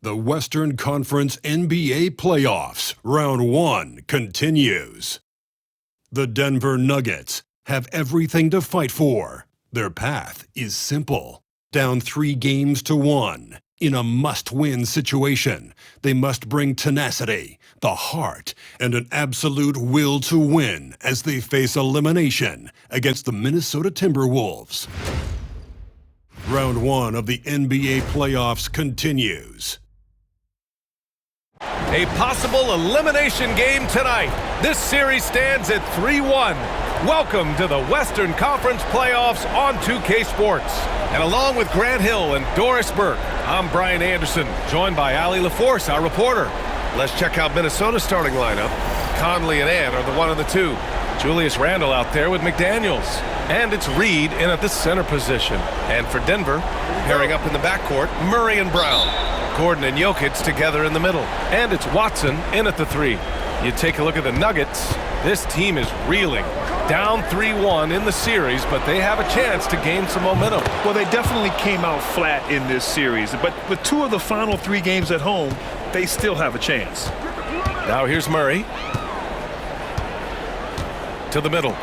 The Western Conference NBA Playoffs, Round 1 continues. The Denver Nuggets have everything to fight for. Their path is simple. Down 3-1 in a must-win situation, they must bring tenacity, the heart, and an absolute will to win as they face elimination against the Minnesota Timberwolves. Round 1 of the NBA playoffs continues. A possible elimination game tonight. This series stands at 3-1. Welcome to the Western Conference Playoffs on 2K Sports. And along with Grant Hill and Doris Burke, I'm Brian Anderson, joined by Allie LaForce, our reporter. Let's check out Minnesota's starting lineup. Conley and Ant are the 1 and the 2. Julius Randle out there with McDaniels. And it's Reed in at the center position. And for Denver, pairing up in the backcourt, Murray and Brown. Gordon and Jokic together in the middle. And it's Watson in at the 3. You take a look at the Nuggets. This team is reeling. Down 3-1 in the series, but they have a chance to gain some momentum. Well, they definitely came out flat in this series. But with 2 of the final 3 games at home, they still have a chance. Now here's Murray. To the middle.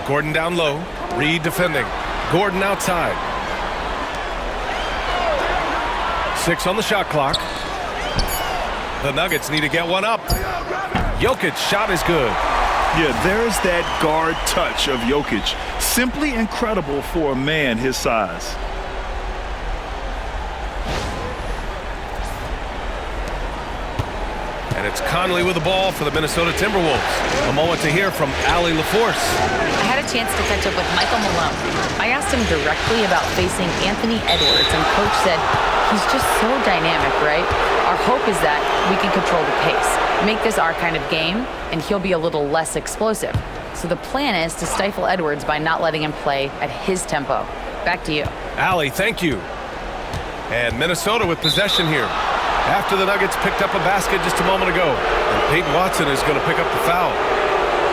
Gordon down low. Reed defending. Gordon outside. 6 on the shot clock. The Nuggets need to get one up. Jokic's shot is good. Yeah, there's that guard touch of Jokic. Simply incredible for a man his size. And it's Conley with the ball for the Minnesota Timberwolves. A moment to hear from Allie LaForce. I had a chance to catch up with Michael Malone. I asked him directly about facing Anthony Edwards, and Coach said, he's just so dynamic, right? Our hope is that we can control the pace, make this our kind of game, and he'll be a little less explosive. So the plan is to stifle Edwards by not letting him play at his tempo. Back to you. Allie, thank you. And Minnesota with possession here. After the Nuggets picked up a basket just a moment ago. And Peyton Watson is going to pick up the foul.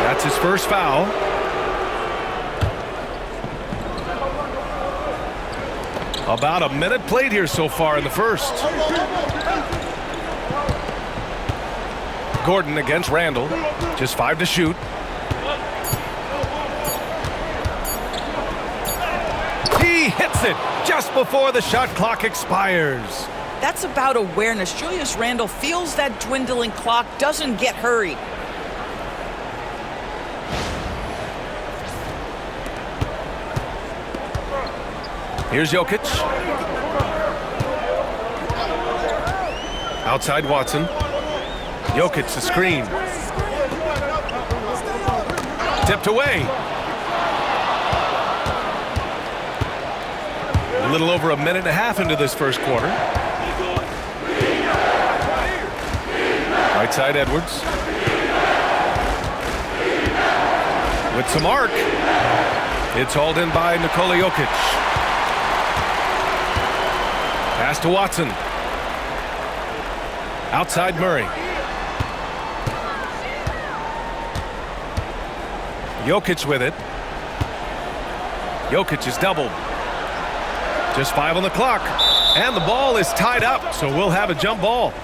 That's his first foul. About a minute played here so far in the first. Gordon against Randle. Just 5 to shoot. He hits it just before the shot clock expires. That's about awareness. Julius Randle feels that dwindling clock, doesn't get hurried. Here's Jokic. Outside Watson. Jokic the screen. Tipped away. A little over a minute and a half into this first quarter. Right side Edwards. With some arc. It's hauled in by Nikola Jokic. Pass to Watson. Outside Murray. Jokic with it. Jokic is doubled. Just 5 on the clock. And the ball is tied up, so we'll have a jump ball.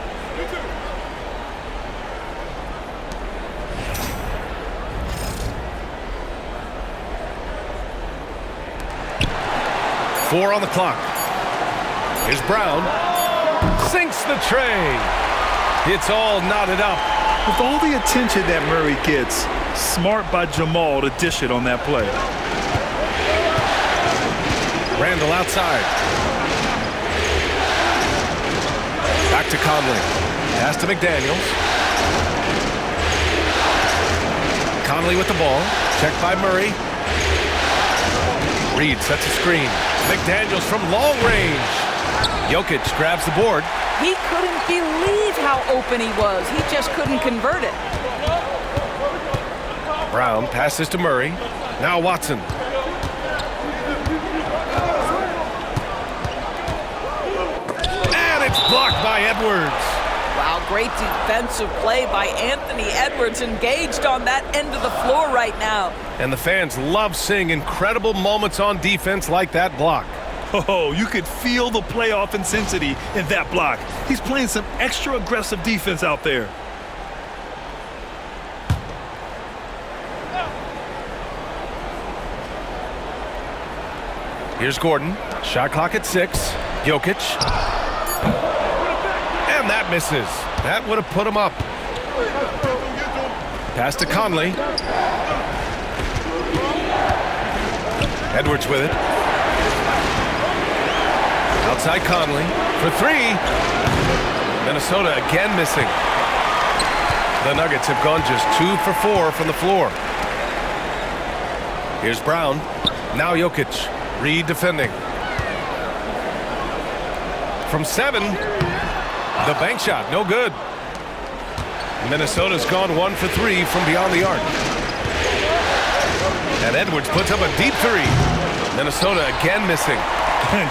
Four on the clock. Here's Brown. Sinks the tray. It's all knotted up. With all the attention that Murray gets, smart by Jamal to dish it on that play. Randle outside. Back to Conley. Pass to McDaniels. Conley with the ball. Checked by Murray. Reed sets a screen. McDaniels from long range. Jokic grabs the board. He couldn't believe how open he was. He just couldn't convert it. Brown passes to Murray. Now Watson. And it's blocked by Edwards. Wow, great defensive play by Anthony Edwards, engaged on that end of the floor right now. And the fans love seeing incredible moments on defense like that block. Oh, you could feel the playoff intensity in that block. He's playing some extra aggressive defense out there. Here's Gordon. Shot clock at 6. Jokic. And that misses. That would have put him up. Pass to Conley. Edwards with it. Outside Conley for 3. Minnesota again missing. The Nuggets have gone just 2 for 4 from the floor. Here's Brown. Now Jokic. Reed defending. From 7. The bank shot. No good. Minnesota's gone 1 for 3 from beyond the arc. And Edwards puts up a deep 3. Minnesota again missing.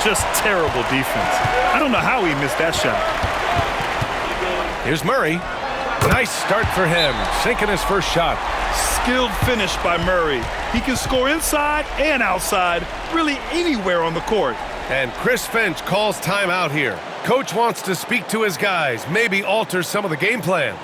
Just terrible defense. I don't know how he missed that shot. Here's Murray. Nice start for him. Sinking his first shot. Skilled finish by Murray. He can score inside and outside, really anywhere on the court. And Chris Finch calls timeout here. Coach wants to speak to his guys, maybe alter some of the game plan.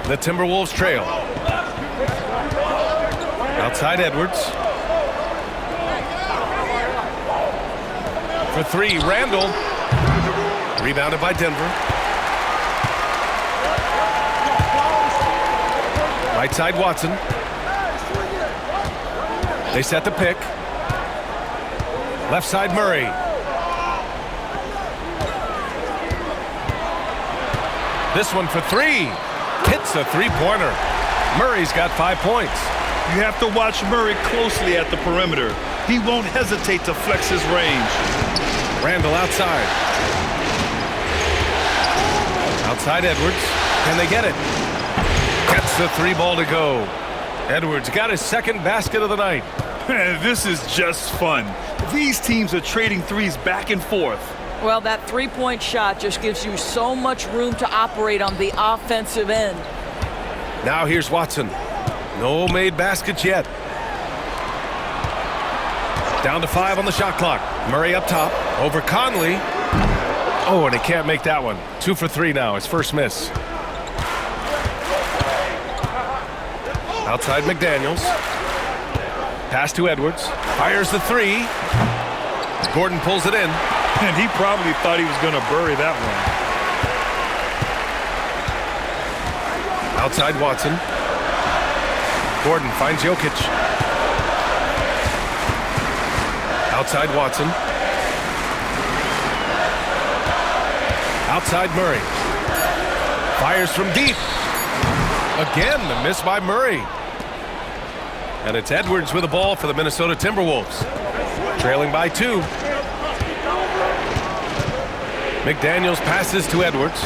The Timberwolves trail. Outside Edwards. For 3, Randall. Rebounded by Denver. Right side Watson. They set the pick. Left side Murray. This one for 3. Hits a three-pointer. Murray's got 5 points. You have to watch Murray closely at the perimeter. He won't hesitate to flex his range. Randall outside. Outside Edwards. Can they get it? Gets the 3 ball to go. Edwards got his second basket of the night. This is just fun. These teams are trading threes back and forth. Well, that three-point shot just gives you so much room to operate on the offensive end. Now here's Watson. No made baskets yet. Down to 5 on the shot clock. Murray up top. Over Conley. Oh, and he can't make that one. 2 for 3 now. His first miss. Outside McDaniels. Pass to Edwards. Fires the 3. Gordon pulls it in. And he probably thought he was going to bury that one. Outside Watson. Gordon finds Jokic. Outside Watson. Outside Murray. Fires from deep. Again, the miss by Murray. And it's Edwards with the ball for the Minnesota Timberwolves. Trailing by 2. McDaniels passes to Edwards.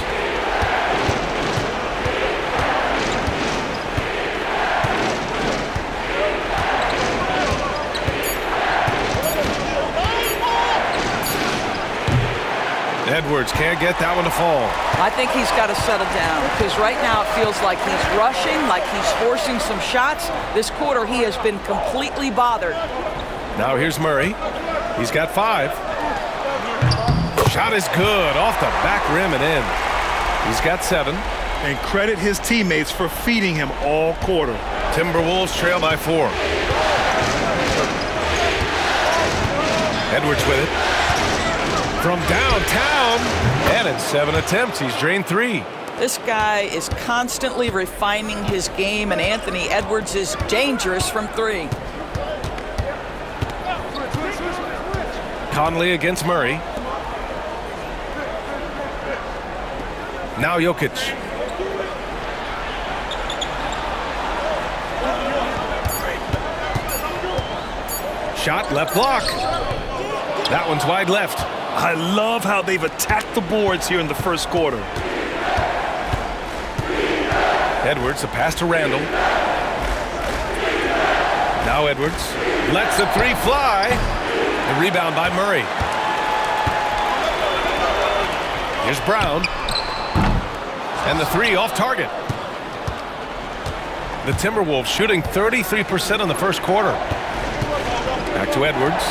get that one to fall. I think he's got to settle down because right now it feels like he's rushing, like he's forcing some shots. This quarter he has been completely bothered. Now here's Murray. He's got 5. Shot is good off the back rim and in. He's got 7. And credit his teammates for feeding him all quarter. Timberwolves trail by 4. Edwards with it. From downtown. And in 7 attempts, he's drained 3. This guy is constantly refining his game, and Anthony Edwards is dangerous from 3. Conley against Murray. Now Jokic. Shot left block. That one's wide left. I love how they've attacked the boards here in the first quarter. Edwards, a pass to Randall. Now Edwards lets the 3 fly. The rebound by Murray. Here's Brown. And the 3 off target. The Timberwolves shooting 33% in the first quarter. Back to Edwards.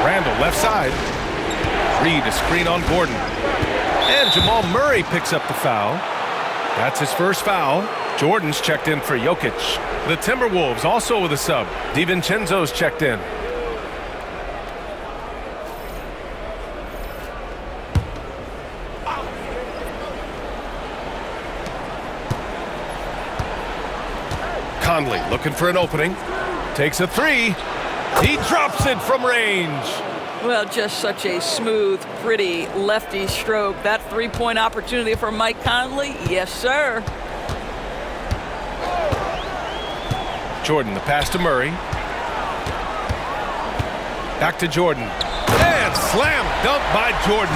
Randall left side. Reed a screen on Gordon. And Jamal Murray picks up the foul. That's his first foul. Jordan's checked in for Jokic. The Timberwolves also with a sub. DiVincenzo's checked in. Conley looking for an opening. Takes a 3. He drops it from range. Well, just such a smooth, pretty lefty stroke. That 3-point opportunity for Mike Conley, yes, sir. Jordan, the pass to Murray. Back to Jordan. And slam dunk by Jordan.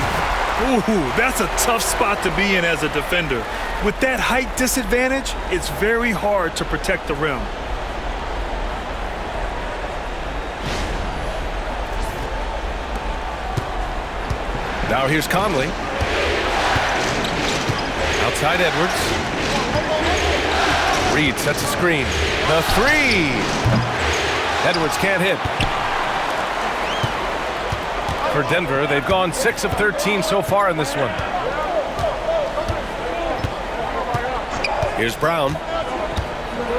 Ooh, that's a tough spot to be in as a defender. With that height disadvantage, it's very hard to protect the rim. Now here's Conley. Outside Edwards. Reed sets a screen. The 3. Edwards can't hit. For Denver, they've gone 6 of 13 so far in this one. Here's Brown.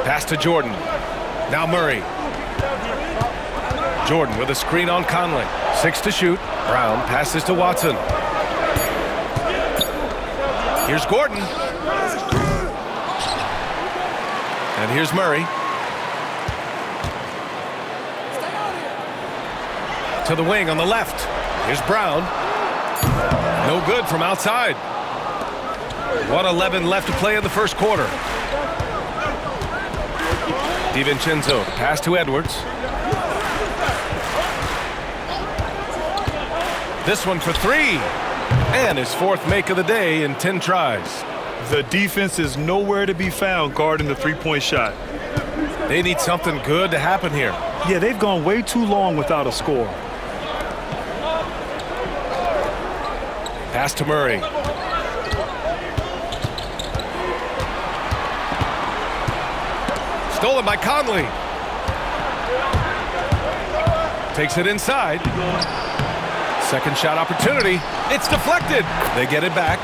Pass to Jordan. Now Murray. Jordan with a screen on Conley. 6 to shoot. Brown passes to Watson. Here's Gordon. And here's Murray. To the wing on the left. Here's Brown. No good from outside. 1:11 left to play in the first quarter. DiVincenzo, pass to Edwards. This one for 3. And his 4th make of the day in 10 tries. The defense is nowhere to be found guarding the 3-point shot. They need something good to happen here. Yeah, they've gone way too long without a score. Pass to Murray. Stolen by Conley. Takes it inside. Second shot opportunity. It's deflected. They get it back.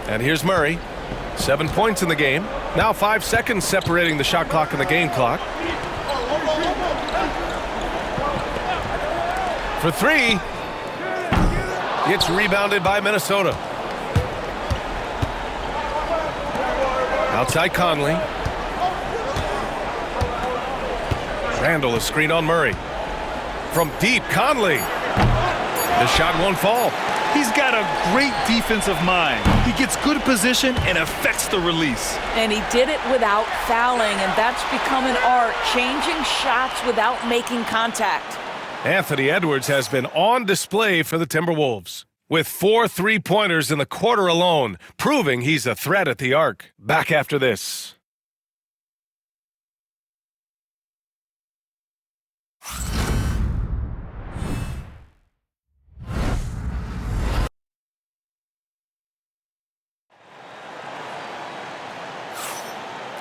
And here's Murray. 7 points in the game. Now 5 seconds separating the shot clock and the game clock. For 3. It's rebounded by Minnesota. Outside Conley. Randall a screen on Murray. From deep, Conley. The shot won't fall. He's got a great defensive mind. He gets good position and affects the release. And he did it without fouling, and that's become an art, changing shots without making contact. Anthony Edwards has been on display for the Timberwolves, with 4 3-pointers in the quarter alone, proving he's a threat at the arc. Back after this.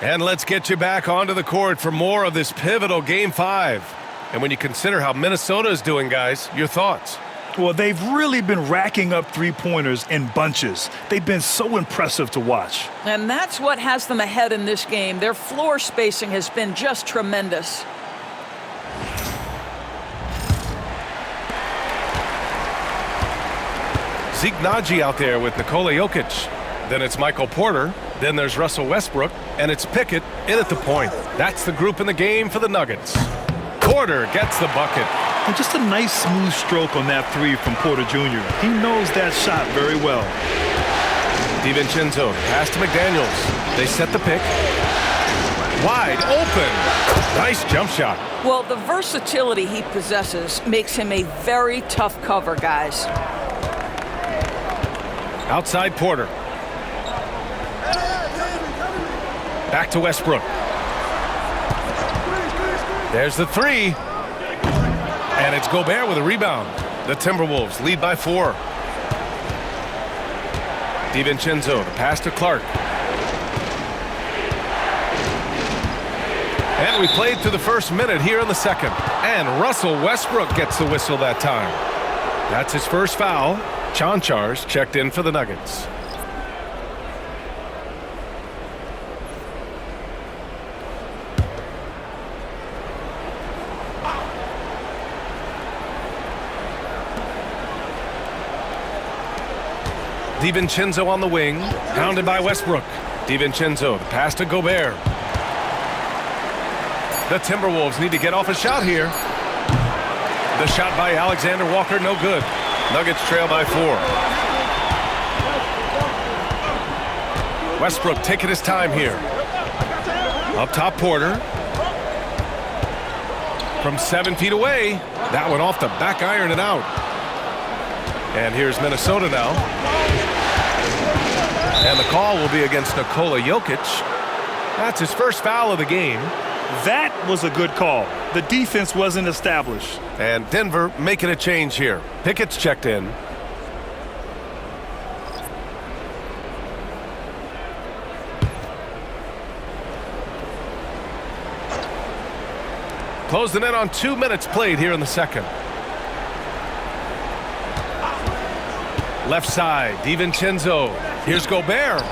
And let's get you back onto the court for more of this pivotal Game 5. And when you consider how Minnesota is doing, guys, your thoughts? Well, they've really been racking up three-pointers in bunches. They've been so impressive to watch. And that's what has them ahead in this game. Their floor spacing has been just tremendous. Zeke Naji out there with Nikola Jokic. Then it's Michael Porter. Then there's Russell Westbrook. And it's Pickett in at the point. That's the group in the game for the Nuggets. Porter gets the bucket. And just a nice smooth stroke on that three from Porter Jr. He knows that shot very well. DiVincenzo pass to McDaniels. They set the pick. Wide open. Nice jump shot. Well, the versatility he possesses makes him a very tough cover, guys. Outside Porter. Back to Westbrook. There's the three. And it's Gobert with a rebound. The Timberwolves lead by 4. DiVincenzo, the pass to Clark. And we played through the first minute here in the second. And Russell Westbrook gets the whistle that time. That's his first foul. Chanchar's checked in for the Nuggets. DiVincenzo on the wing, pounded by Westbrook. DiVincenzo, the pass to Gobert. The Timberwolves need to get off a shot here. The shot by Alexander Walker, no good. Nuggets trail by 4. Westbrook taking his time here. Up top, Porter. From 7 feet away. That one off the back iron and out. And here's Minnesota now. And the call will be against Nikola Jokic. That's his first foul of the game. That was a good call. The defense wasn't established. And Denver making a change here. Pickett's checked in. Closing in on 2 minutes played here in the second. Left side, DiVincenzo. Here's Gobert.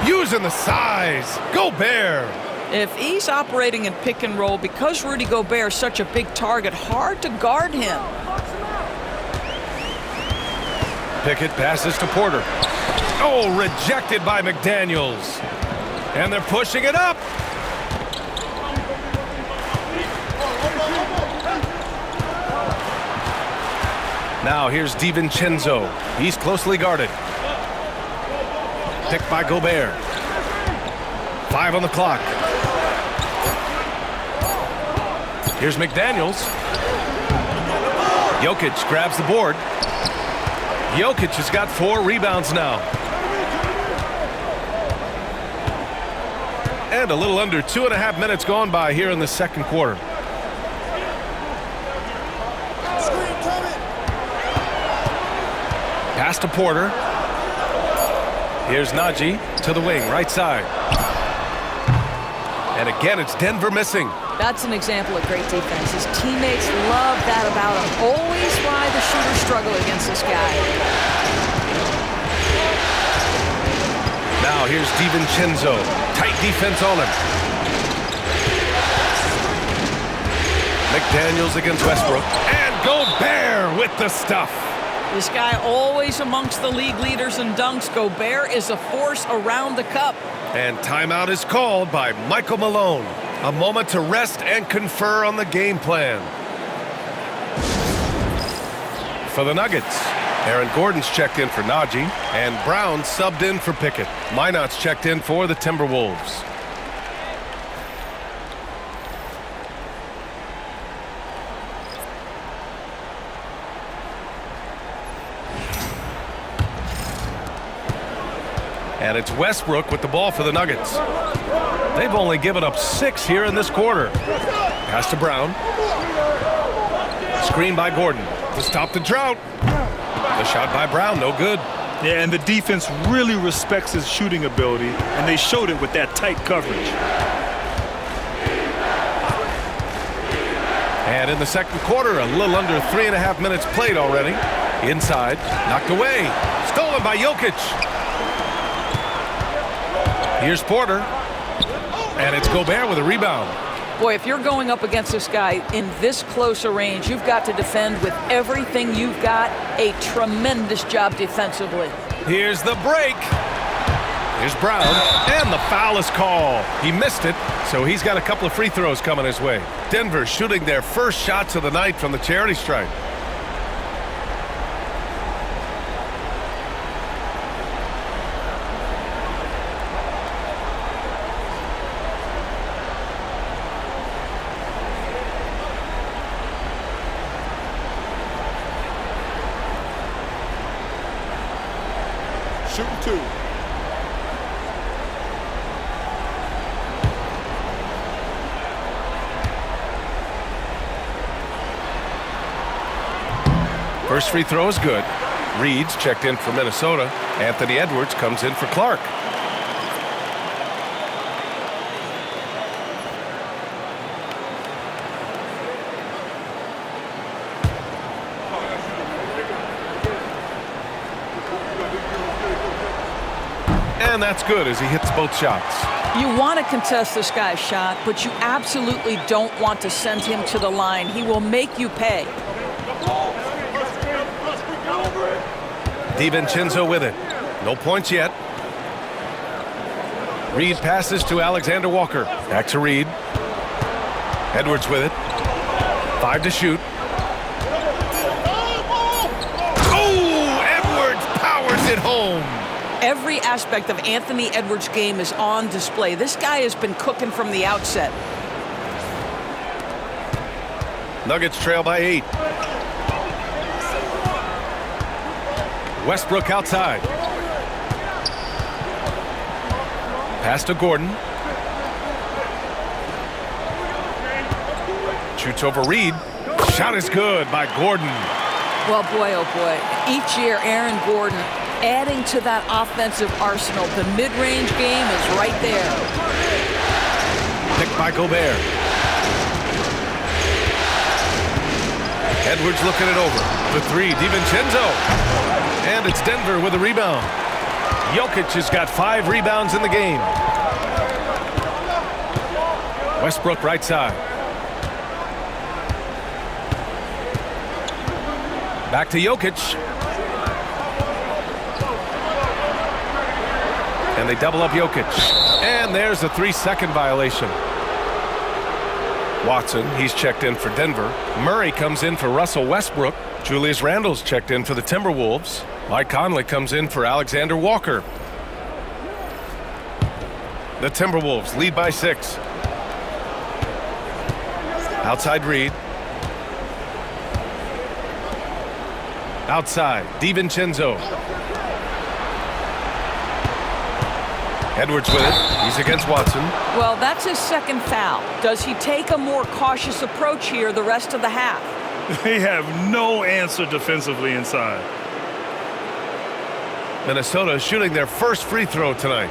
Using the size. Gobert. If he's operating in pick and roll, because Rudy Gobert is such a big target, hard to guard him. Pickett passes to Porter. Oh, rejected by McDaniels. And they're pushing it up. Now here's DiVincenzo. He's closely guarded. Picked by Gobert. 5 on the clock. Here's McDaniels. Jokic grabs the board. Jokic has got 4 rebounds now. And a little under 2.5 minutes gone by here in the second quarter. Pass to Porter. Here's Naji to the wing, right side. And again, it's Denver missing. That's an example of great defense. His teammates love that about him. Always why the shooters struggle against this guy. Now here's DiVincenzo. Tight defense on him. McDaniels against Westbrook. And Gobert with the stuff. This guy always amongst the league leaders in dunks. Gobert is a force around the cup. And timeout is called by Michael Malone. A moment to rest and confer on the game plan. For the Nuggets, Aaron Gordon's checked in for Naji, and Brown subbed in for Pickett. Minot's checked in for the Timberwolves. And it's Westbrook with the ball for the Nuggets. They've only given up 6 here in this quarter. Pass to Brown. Screen by Gordon to stop the drought. The shot by Brown, no good. Yeah, and the defense really respects his shooting ability, and they showed it with that tight coverage. And in the second quarter, a little under 3.5 minutes played already. Inside, knocked away, stolen by Jokic. Here's Porter, and it's Gobert with a rebound. Boy, if you're going up against this guy in this close a range, you've got to defend with everything you've got. A tremendous job defensively. Here's the break. Here's Brown, and the foul is called. He missed it, so he's got a couple of free throws coming his way. Denver shooting their first shots of the night from the charity stripe. Shooting 2. First free throw is good. Reed's checked in for Minnesota. Anthony Edwards comes in for Clark. And that's good as he hits both shots. You want to contest this guy's shot, but you absolutely don't want to send him to the line. He will make you pay. DiVincenzo with it. No points yet. Reed passes to Alexander Walker. Back to Reed. Edwards with it. 5 to shoot. Oh, Edwards powers it home. Every aspect of Anthony Edwards' game is on display. This guy has been cooking from the outset. Nuggets trail by 8. Westbrook outside. Pass to Gordon. Shoots over Reed. Shot is good by Gordon. Well, boy, oh boy. Each year, Aaron Gordon adding to that offensive arsenal. The mid-range game is right there. Picked by Gobert. Edwards looking it over. The 3, DiVincenzo. And it's Denver with a rebound. Jokic has got 5 rebounds in the game. Westbrook right side. Back to Jokic. And they double up Jokic. And there's a 3-second violation. Watson, he's checked in for Denver. Murray comes in for Russell Westbrook. Julius Randle's checked in for the Timberwolves. Mike Conley comes in for Alexander Walker. The Timberwolves lead by 6. Outside Reed. Outside, DiVincenzo. Edwards with it. He's against Watson. Well, that's his second foul. Does he take a more cautious approach here the rest of the half? They have no answer defensively inside. Minnesota shooting their first free throw tonight.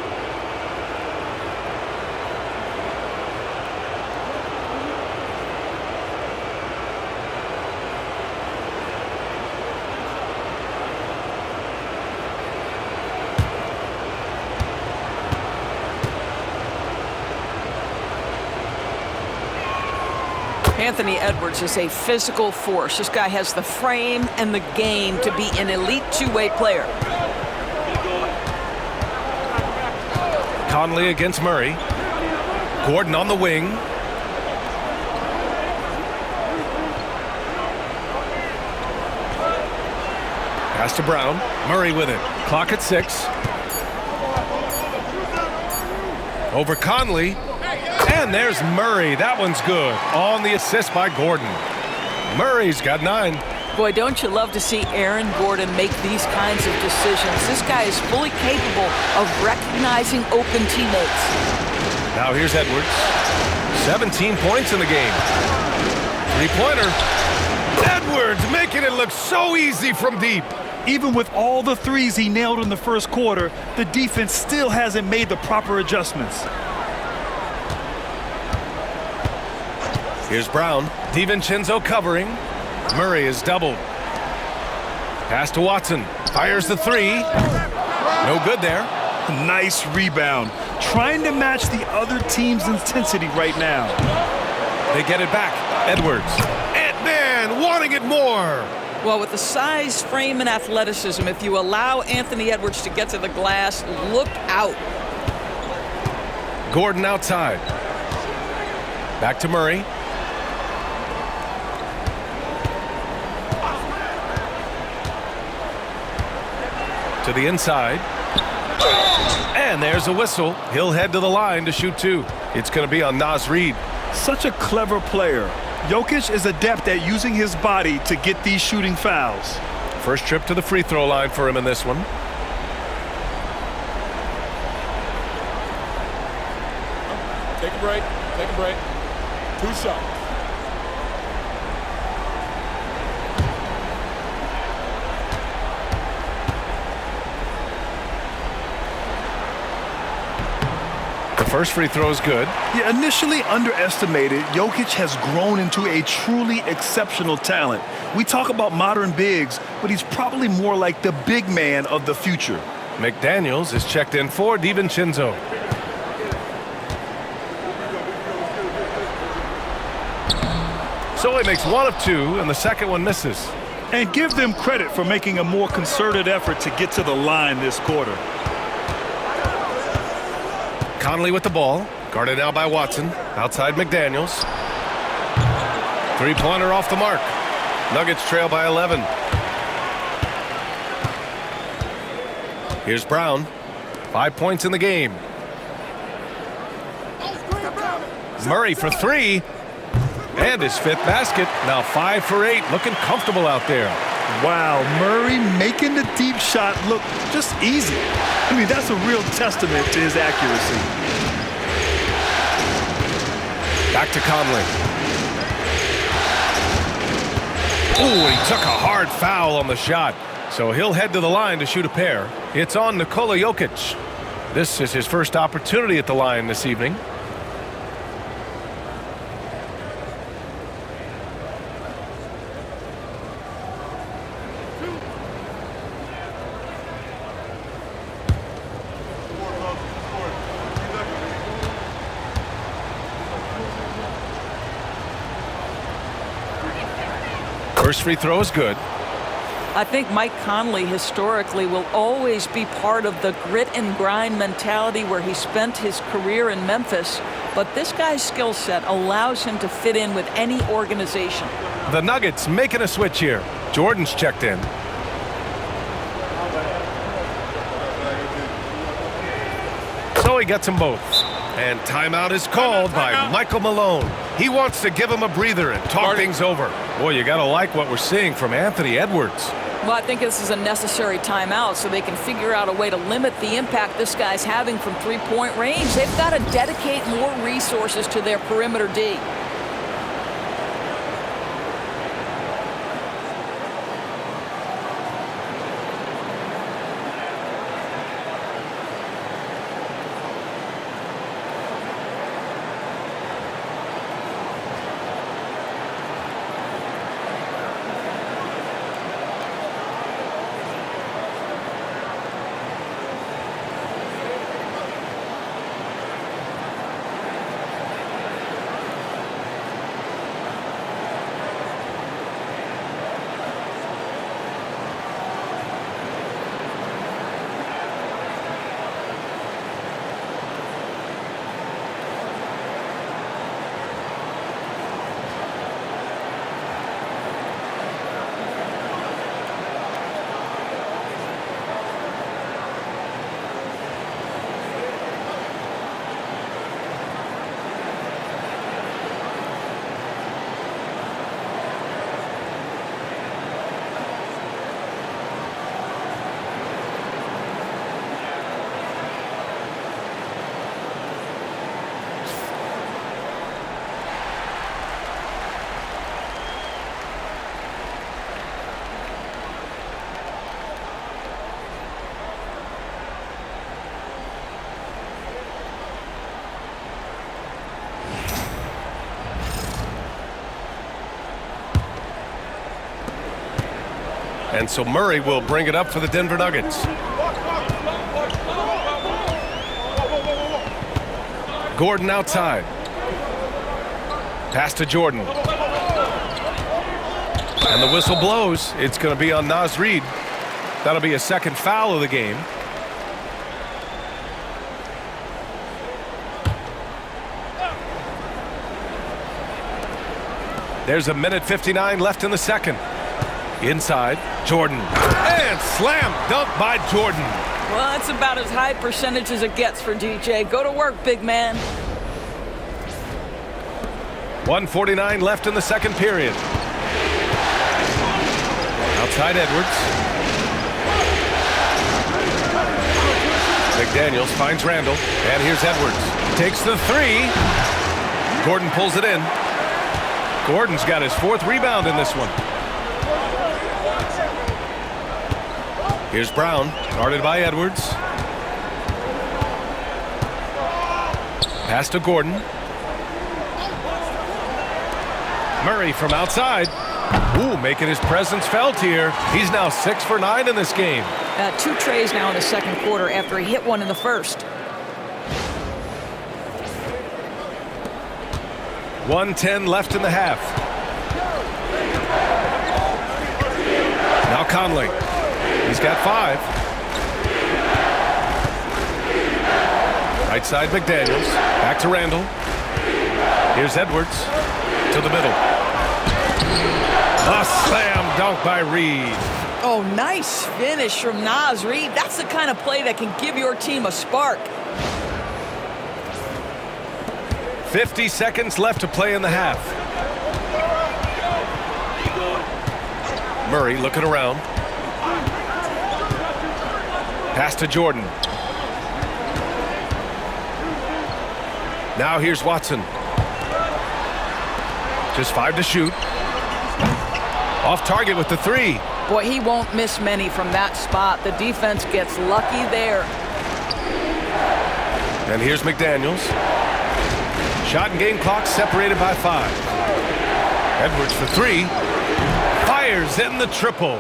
Anthony Edwards is a physical force. This guy has the frame and the game to be an elite two-way player. Conley against Murray. Gordon on the wing. Pass to Brown. Murray with it. Clock at 6. Over Conley. And there's Murray. That one's good. On the assist by Gordon. Murray's got 9. Boy, don't you love to see Aaron Gordon make these kinds of decisions. This guy is fully capable of recognizing open teammates. Now here's Edwards. 17 points in the game. 3-pointer. Edwards making it look so easy from deep. Even with all the threes he nailed in the first quarter, the defense still hasn't made the proper adjustments. Here's Brown. DiVincenzo covering. Murray is doubled. Pass to Watson. Fires the three. No good there. Nice rebound. Trying to match the other team's intensity right now. They get it back. Edwards. Ant-Man wanting it more. Well, with the size, frame, and athleticism, if you allow Anthony Edwards to get to the glass, look out. Gordon outside. Back to Murray. To the inside. And there's a whistle. He'll head to the line to shoot two. It's going to be on Naz Reid. Such a clever player. Jokic is adept at using his body to get these shooting fouls. First trip to the free throw line for him in this one. Take a break. Take a break. 2 shots. First free throw is good. Yeah, initially underestimated, Jokic has grown into a truly exceptional talent. We talk about modern bigs, but he's probably more like the big man of the future. McDaniels is checked in for DiVincenzo. So he makes one of two, and the second one misses. And give them credit for making a more concerted effort to get to the line this quarter. Conley with the ball. Guarded now by Watson. Outside McDaniels. Three-pointer off the mark. Nuggets trail by 11. Here's Brown. 5 points in the game. Murray for three. And his fifth basket. Now 5 for 8. Looking comfortable out there. Wow, Murray making the deep shot look just easy. I mean, that's a real testament to his accuracy. Back to Conley. Oh, he took a hard foul on the shot. So he'll head to the line to shoot a pair. It's on Nikola Jokic. This is his first opportunity at the line this evening. First free throw is good. I think Mike Conley historically will always be part of the grit and grind mentality where he spent his career in Memphis, but this guy's skill set allows him to fit in with any organization. The Nuggets making a switch here. Jordan's checked in. So he gets them both. And timeout is called by Michael Malone. He wants to give him a breather and talk things over. Boy, you got to like what we're seeing from Anthony Edwards. Well, I think this is a necessary timeout so they can figure out a way to limit the impact this guy's having from three-point range. They've got to dedicate more resources to their perimeter D. And so Murray will bring it up for the Denver Nuggets. Gordon outside. Pass to Jordan. And the whistle blows. It's going to be on Naz Reid. That'll be a second foul of the game. There's 1:59 left in the second. Inside, Jordan. And slam dunk by Jordan. Well, that's about as high percentage as it gets for DJ. Go to work, big man. 1:49 left in the second period. Outside Edwards. McDaniels finds Randall. And here's Edwards. Takes the three. Gordon pulls it in. Gordon's got his fourth rebound in this one. Here's Brown, guarded by Edwards. Pass to Gordon. Murray from outside. Ooh, making his presence felt here. He's now 6 for 9 in this game. 2 trays now in the second quarter after he hit one in the first. 1:10 left in the half. Now Conley. He's got 5. Right side McDaniels. Back to Randall. Here's Edwards. To the middle. A slam dunk by Reid. Oh, nice finish from Naz Reid. That's the kind of play that can give your team a spark. 50 seconds left to play in the half. Murray looking around. Pass to Jordan. Now here's Watson. Just 5 to shoot. Off target with the 3. Boy, he won't miss many from that spot. The defense gets lucky there. And here's McDaniels. Shot and game clock separated by 5. Edwards for 3. Fires in the triple.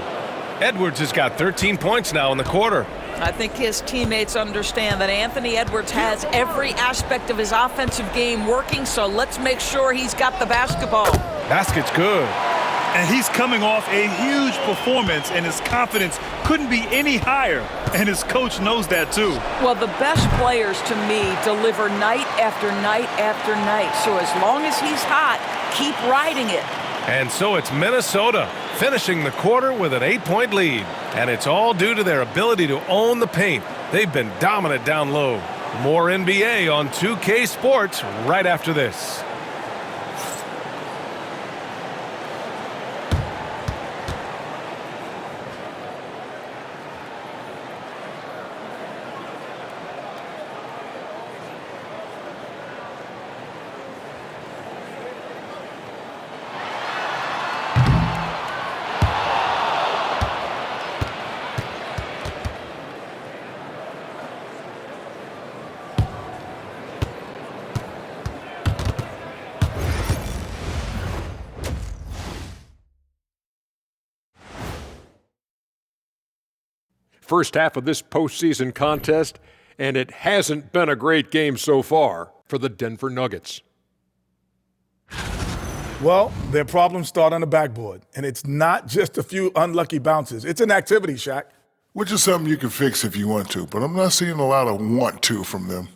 Edwards has got 13 points now in the quarter. I think his teammates understand that Anthony Edwards has every aspect of his offensive game working, so let's make sure he's got the basketball. Basket's good. And he's coming off a huge performance, and his confidence couldn't be any higher. And his coach knows that, too. Well, the best players, to me, deliver night after night after night. So as long as he's hot, keep riding it. And so it's Minnesota finishing the quarter with an 8-point lead. And it's all due to their ability to own the paint. They've been dominant down low. More NBA on 2K Sports right after this. First half of this postseason contest, and it hasn't been a great game so far for the Denver Nuggets. Well, their problems start on the backboard, and it's not just a few unlucky bounces. It's an activity, Shaq. Which is something you can fix if you want to, but I'm not seeing a lot of want to from them.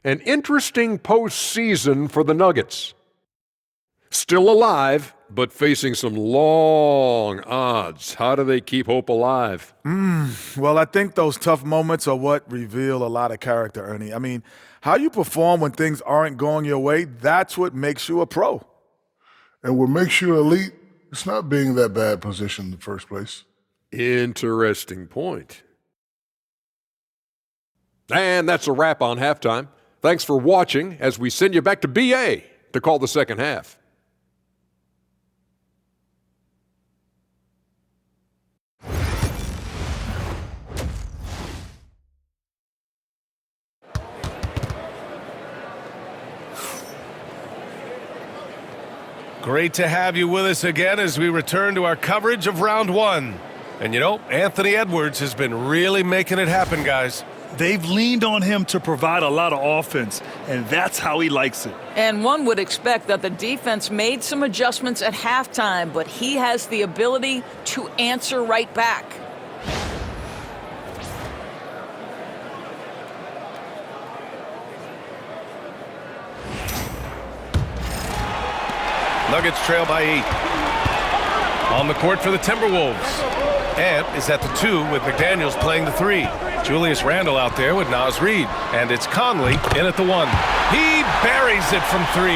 An interesting postseason for the Nuggets. Still alive, but facing some long odds. How do they keep hope alive? Well, I think those tough moments are what reveal a lot of character, Ernie. I mean, how you perform when things aren't going your way, that's what makes you a pro. And what makes you elite, it's not being that bad position in the first place. Interesting point. And that's a wrap on halftime. Thanks for watching as we send you back to BA to call the second half. Great to have you with us again as we return to our coverage of round one. And you know, Anthony Edwards has been really making it happen, guys. They've leaned on him to provide a lot of offense, and that's how he likes it. And one would expect that the defense made some adjustments at halftime, but he has the ability to answer right back. Nuggets trail by 8. On the court for the Timberwolves. Ant is at the 2 with McDaniels playing the 3. Julius Randle out there with Naz Reid. And it's Conley in at the 1. He buries it from 3.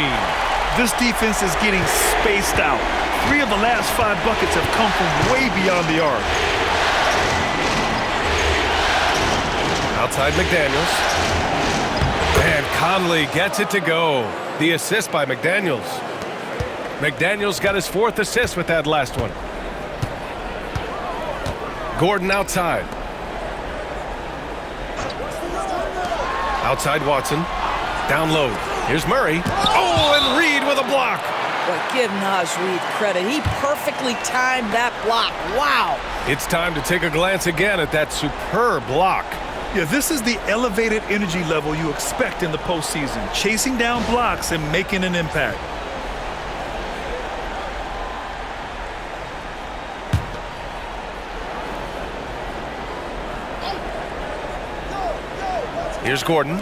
This defense is getting spaced out. 3 of the last 5 buckets have come from way beyond the arc. Outside McDaniels. And Conley gets it to go. The assist by McDaniels. McDaniels got his 4th assist with that last one. Gordon outside. Outside Watson. Down low. Here's Murray. Oh, and Reid with a block. Boy, give Naz Reid credit. He perfectly timed that block. Wow. It's time to take a glance again at that superb block. Yeah, this is the elevated energy level you expect in the postseason. Chasing down blocks and making an impact. Here's Gordon.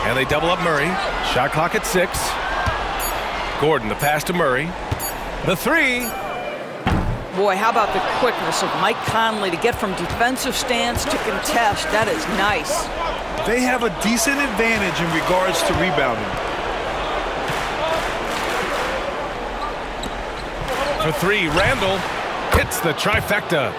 And they double up Murray. Shot clock at 6. Gordon, the pass to Murray. The 3. Boy, how about the quickness of Mike Conley to get from defensive stance to contest. That is nice. They have a decent advantage in regards to rebounding. For 3, Randle hits the trifecta.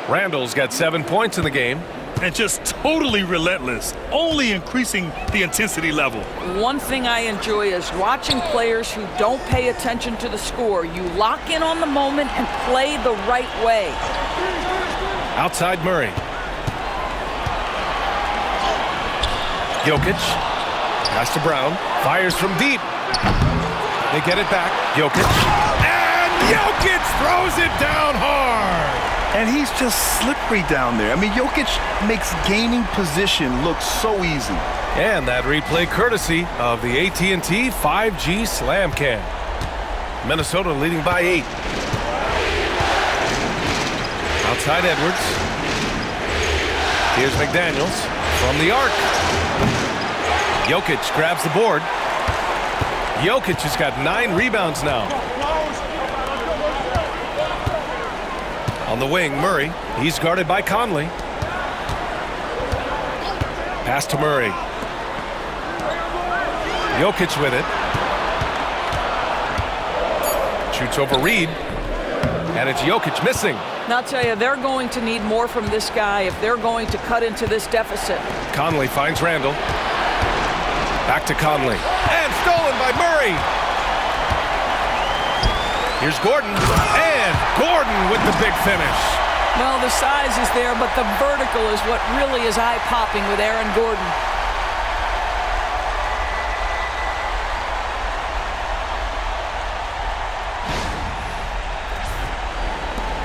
Randle's got 7 points in the game. And just totally relentless, only increasing the intensity level. One thing I enjoy is watching players who don't pay attention to the score. You lock in on the moment and play the right way. Outside Murray. Jokic. Pass to Brown. Fires from deep. They get it back. Jokic. And Jokic throws it down hard. And he's just slippery down there. I mean, Jokic makes gaining position look so easy. And that replay courtesy of the AT&T 5G Slam Cam. Minnesota leading by 8. Outside Edwards. Here's McDaniels from the arc. Jokic grabs the board. Jokic has got 9 rebounds now. On the wing, Murray. He's guarded by Conley. Pass to Murray. Jokic with it. Shoots over Reid. And it's Jokic missing. Now, I'll tell you, they're going to need more from this guy if they're going to cut into this deficit. Conley finds Randle. Back to Conley. And stolen by Murray. Here's Gordon. And Gordon with the big finish. Well, the size is there, but the vertical is what really is eye-popping with Aaron Gordon.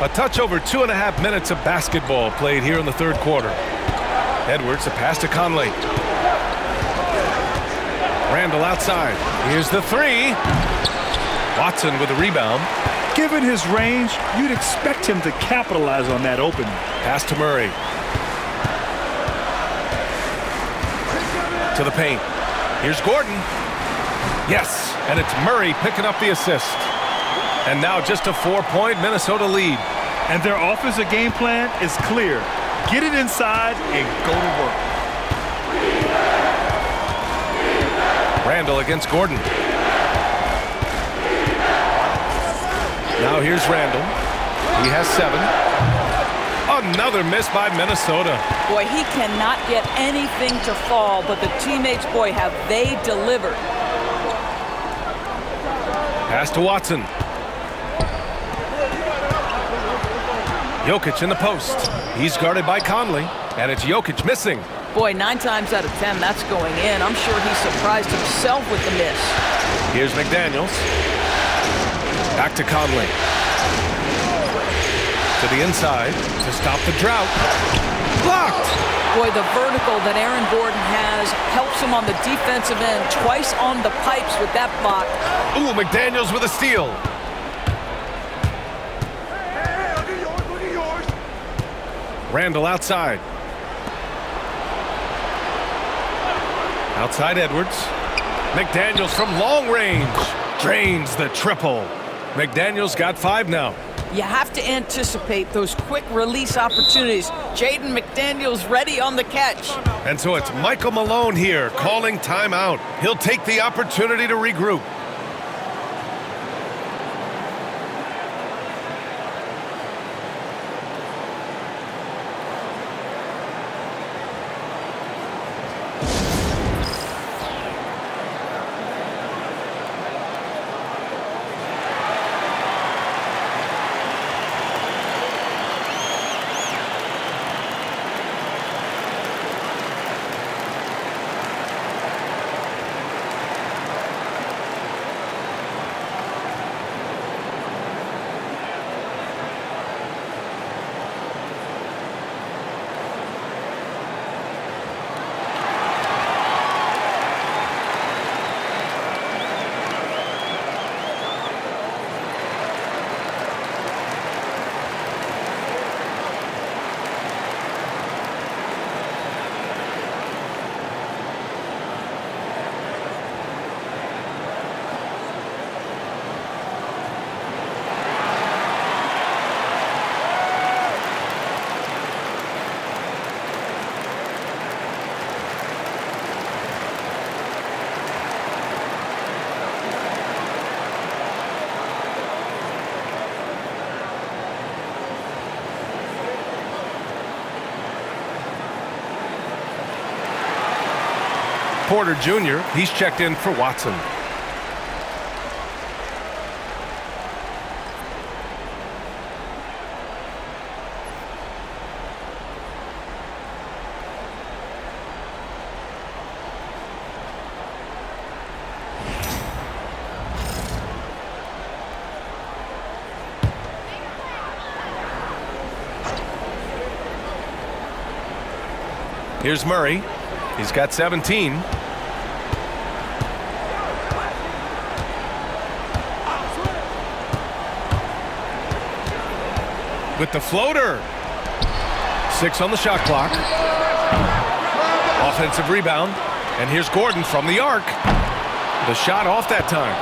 A touch over 2.5 minutes of basketball played here in the third quarter. Edwards, a pass to Conley. Randle outside. Here's the 3. Watson with a rebound. Given his range, you'd expect him to capitalize on that opening. Pass to Murray. To the paint. Here's Gordon. Yes, and it's Murray picking up the assist. And now just a 4-point Minnesota lead. And their offensive game plan is clear. Get it inside and go to work. Randle against Gordon. Now here's Randle. He has 7. Another miss by Minnesota. Boy, he cannot get anything to fall, but the teammates, boy, have they delivered. Pass to Watson. Jokic in the post. He's guarded by Conley, and it's Jokic missing. Boy, 9 times out of 10, that's going in. I'm sure he surprised himself with the miss. Here's McDaniels. Back to Conley. To the inside to stop the drought. Blocked! Boy, the vertical that Aaron Gordon has helps him on the defensive end. Twice on the pipes with that block. Ooh, McDaniels with a steal. Randall outside. Outside Edwards. McDaniels from long range. Drains the triple. McDaniels got 5 now. You have to anticipate those quick release opportunities. Jaden McDaniels ready on the catch. And so it's Michael Malone here calling timeout. He'll take the opportunity to regroup. Porter Jr., he's checked in for Watson. Here's Murray. He's got 17. With the floater. 6 on the shot clock. Offensive rebound. And here's Gordon from the arc. The shot off that time.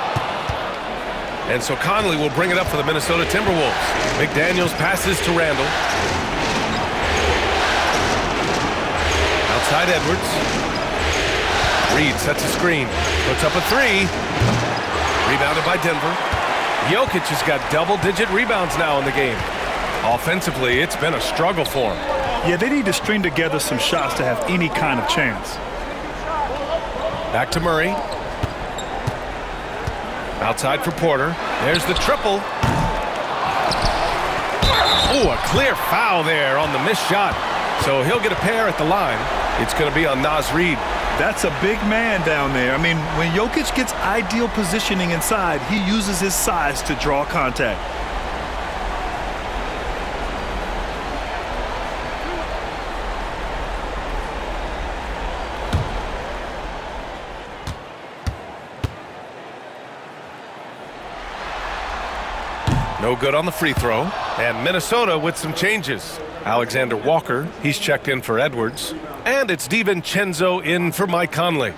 And so Conley will bring it up for the Minnesota Timberwolves. McDaniels passes to Randall. Outside Edwards. Reed sets a screen. Puts up a 3. Rebounded by Denver. Jokic has got double-digit rebounds now in the game. Offensively, it's been a struggle for him. Yeah, they need to string together some shots to have any kind of chance. Back to Murray. Outside for Porter. There's the triple. Ooh, a clear foul there on the missed shot. So he'll get a pair at the line. It's going to be on Naz Reid. That's a big man down there. I mean, when Jokic gets ideal positioning inside, he uses his size to draw contact. No good on the free throw. And Minnesota with some changes. Alexander Walker, he's checked in for Edwards. And it's DiVincenzo in for Mike Conley.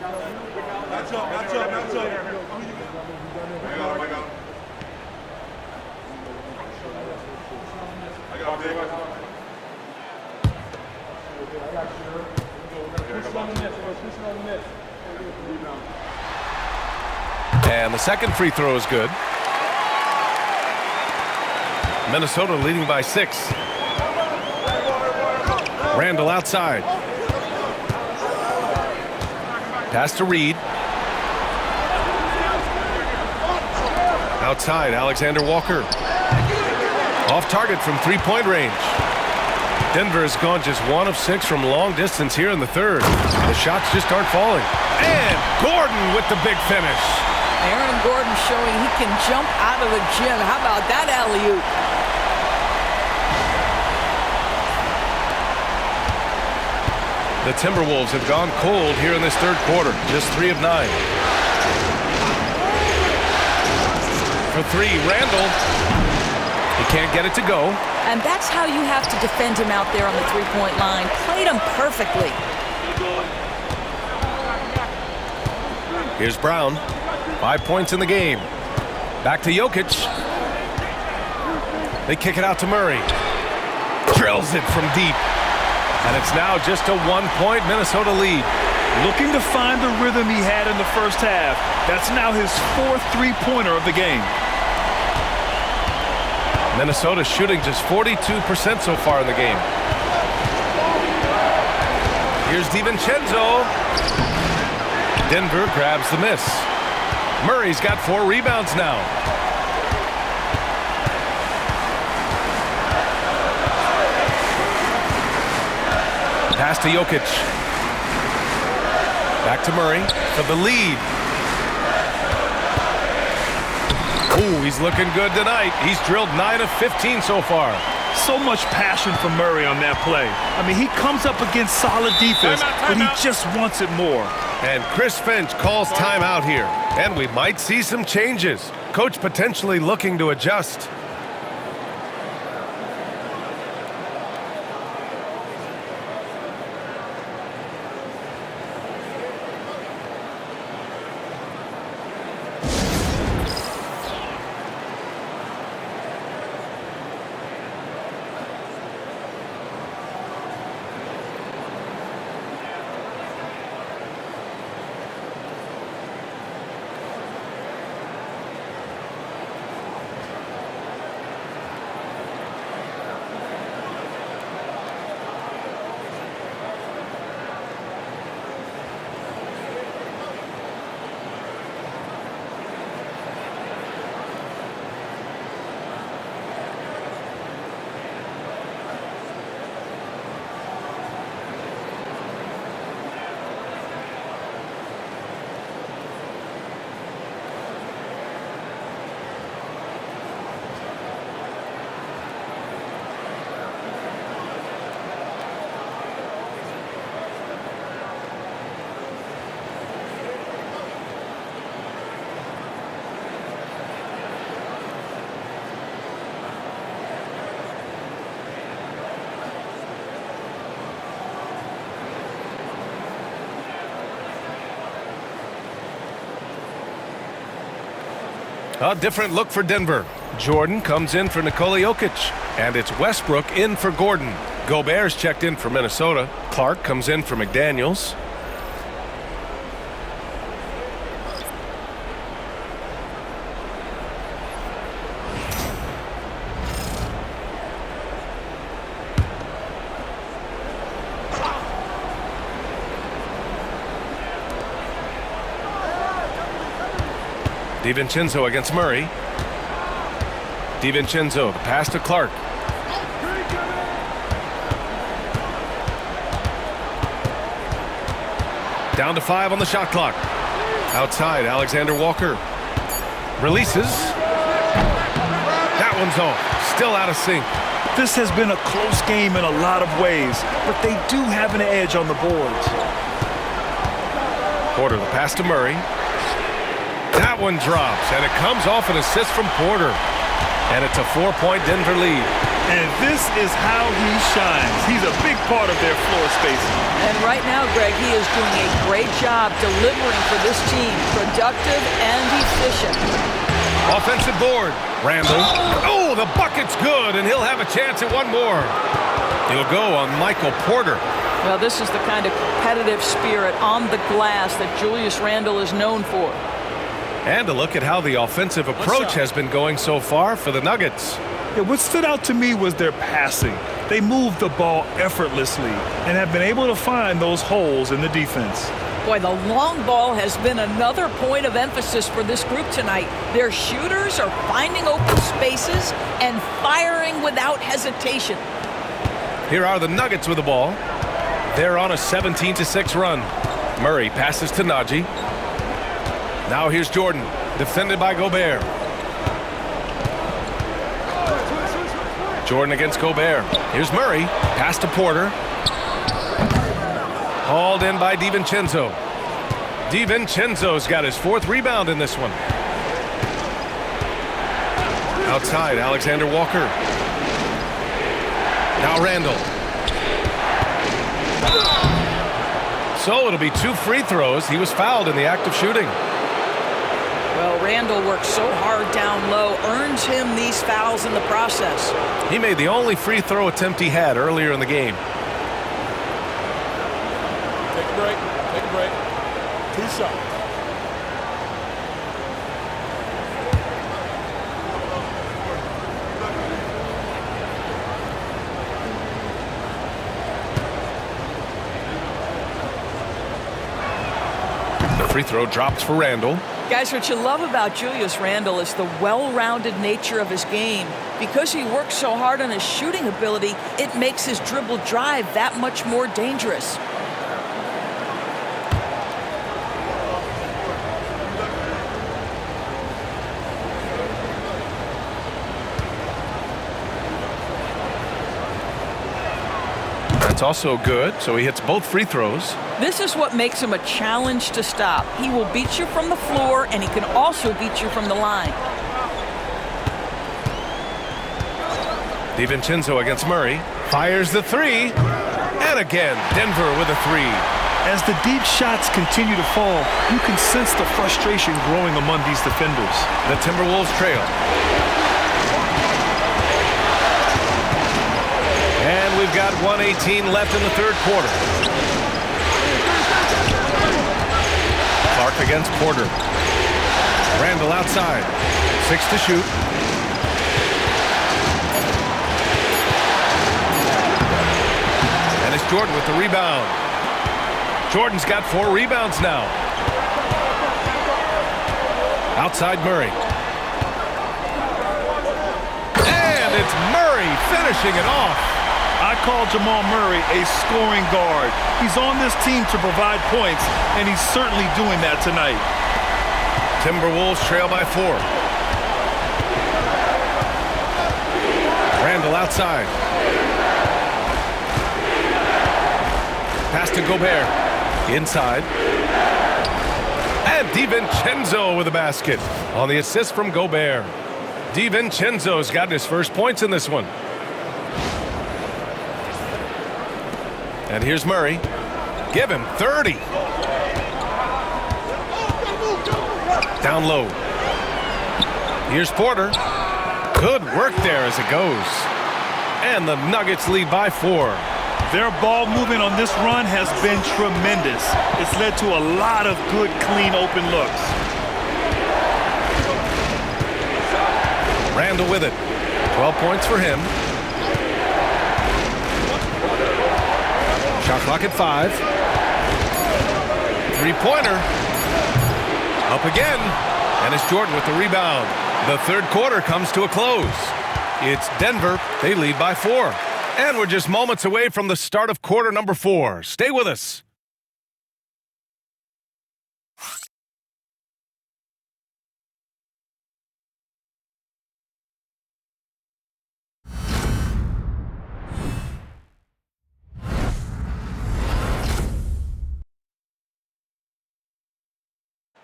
And the second free throw is good. Minnesota leading by 6. Randall outside. Pass to Reed. Outside, Alexander Walker. Off target from three-point range. Denver has gone just 1 of 6 from long distance here in the third. The shots just aren't falling. And Gordon with the big finish. Aaron Gordon showing he can jump out of the gym. How about that alley-oop? The Timberwolves have gone cold here in this third quarter. Just 3 of 9. For 3, Randall. He can't get it to go. And that's how you have to defend him out there on the three-point line. Played him perfectly. Here's Brown. 5 points in the game. Back to Jokic. They kick it out to Murray. Drills it from deep. And it's now just a 1-point Minnesota lead. Looking to find the rhythm he had in the first half. That's now his 4th three-pointer of the game. Minnesota shooting just 42% so far in the game. Here's DiVincenzo. Denver grabs the miss. Murray's got 4 rebounds now. Pass to Jokic. Back to Murray for the lead. Ooh, he's looking good tonight. He's drilled 9 of 15 so far. So much passion from Murray on that play. I mean, he comes up against solid defense, but he just wants it more. And Chris Finch calls timeout here. And we might see some changes. Coach potentially looking to adjust. A different look for Denver. Jordan comes in for Nikola Jokic. And it's Westbrook in for Gordon. Gobert's checked in for Minnesota. Clark comes in for McDaniels. DiVincenzo against Murray. DiVincenzo, the pass to Clark. Down to 5 on the shot clock. Outside, Alexander Walker. Releases. That one's off. Still out of sync. This has been a close game in a lot of ways, but they do have an edge on the boards. Porter, the pass to Murray. That one drops, and it comes off an assist from Porter. And it's a 4-point Denver lead. And this is how he shines. He's a big part of their floor spacing. And right now, Greg, he is doing a great job delivering for this team. Productive and efficient. Offensive board. Randall. Oh, the bucket's good, and he'll have a chance at one more. He'll go on Michael Porter. Well, this is the kind of competitive spirit on the glass that Julius Randle is known for. And a look at how the offensive approach has been going so far for the Nuggets. Yeah, what stood out to me was their passing. They moved the ball effortlessly and have been able to find those holes in the defense. Boy, the long ball has been another point of emphasis for this group tonight. Their shooters are finding open spaces and firing without hesitation. Here are the Nuggets with the ball. They're on a 17-6 run. Murray passes to Najee. Now here's Jordan. Defended by Gobert. Jordan against Gobert. Here's Murray. Pass to Porter. Hauled in by DiVincenzo. DiVincenzo's got his 4th rebound in this one. Outside, Alexander Walker. Now Randall. So it'll be 2 free throws. He was fouled in the act of shooting. Well, Randall works so hard down low, earns him these fouls in the process. He made the only free throw attempt he had earlier in the game. Take a break. Take a break. 2 shots. The free throw drops for Randall. Guys, what you love about Julius Randle is the well-rounded nature of his game. Because he works so hard on his shooting ability, it makes his dribble drive that much more dangerous. That's also good, so he hits both free throws. This is what makes him a challenge to stop. He will beat you from the floor, and he can also beat you from the line. DiVincenzo against Murray. Fires the 3. And again, Denver with a 3. As the deep shots continue to fall, you can sense the frustration growing among these defenders. The Timberwolves trail. And we've got 1:18 left in the 3rd quarter. Clark against Porter. Randall outside. 6 to shoot. And it's Jordan with the rebound. Jordan's got 4 rebounds now. Outside Murray. And it's Murray finishing it off. I call Jamal Murray a scoring guard. He's on this team to provide points, and he's certainly doing that tonight. Timberwolves trail by 4. Randall outside. Pass to Gobert. Inside. And DiVincenzo with a basket on the assist from Gobert. DiVincenzo's gotten his first points in this one. And here's Murray. Give him 30. Down low. Here's Porter. Good work there as it goes. And the Nuggets lead by 4. Their ball movement on this run has been tremendous. It's led to a lot of good, clean, open looks. Randall with it. 12 points for him. Shot clock at 5. 3-pointer. Up again. And it's Jordan with the rebound. The 3rd quarter comes to a close. It's Denver. They lead by 4. And we're just moments away from the start of quarter number 4. Stay with us.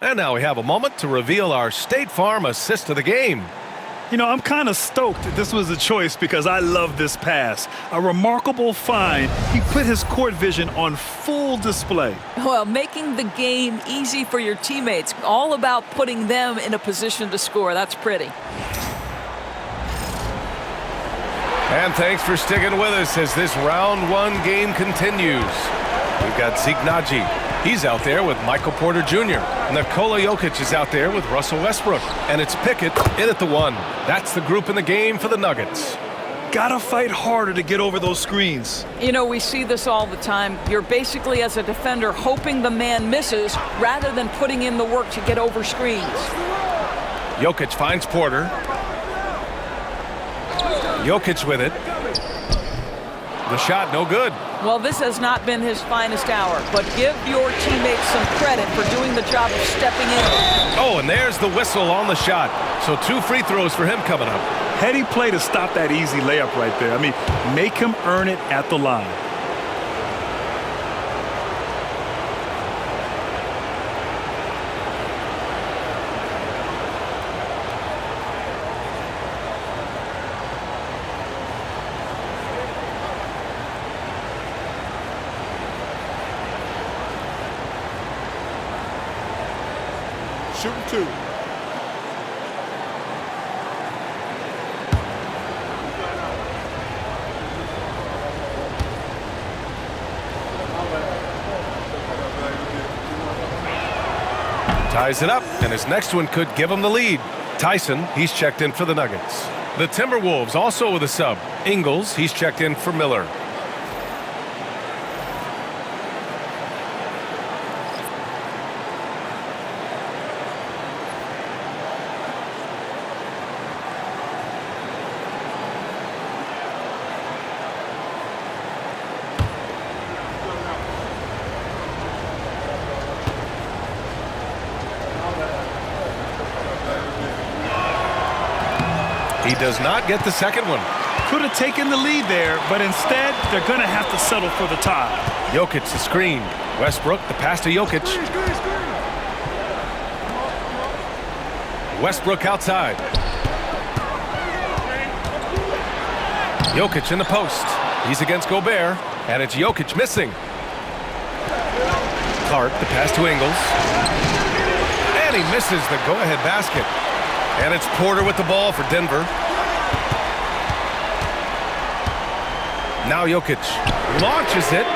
And now we have a moment to reveal our State Farm assist of the game. You know, I'm kind of stoked that this was a choice because I love this pass. A remarkable find. He put his court vision on full display. Well, making the game easy for your teammates. All about putting them in a position to score. That's pretty. And thanks for sticking with us as this round 1 game continues. We've got Zeke Naji. He's out there with Michael Porter Jr. Nikola Jokic is out there with Russell Westbrook. And it's Pickett in at the 1. That's the group in the game for the Nuggets. Gotta fight harder to get over those screens. You know, we see this all the time. You're basically, as a defender, hoping the man misses rather than putting in the work to get over screens. Jokic finds Porter. Jokic with it. The shot, no good. Well, this has not been his finest hour, but give your teammates some credit for doing the job of stepping in. Oh, and there's the whistle on the shot. So 2 free throws for him coming up. Heady play to stop that easy layup right there. I mean, make him earn it at the line. Shooting 2. Ties it up, and his next one could give him the lead. Tyson, he's checked in for the Nuggets. The Timberwolves also with a sub. Ingles, he's checked in for Miller. He does not get the second one. Could have taken the lead there, but instead, they're going to have to settle for the tie. Jokic the screen. Westbrook the pass to Jokic. Westbrook outside. Jokic in the post. He's against Gobert, and it's Jokic missing. Clark the pass to Ingles. And he misses the go-ahead basket. And it's Porter with the ball for Denver. Now Jokic launches it.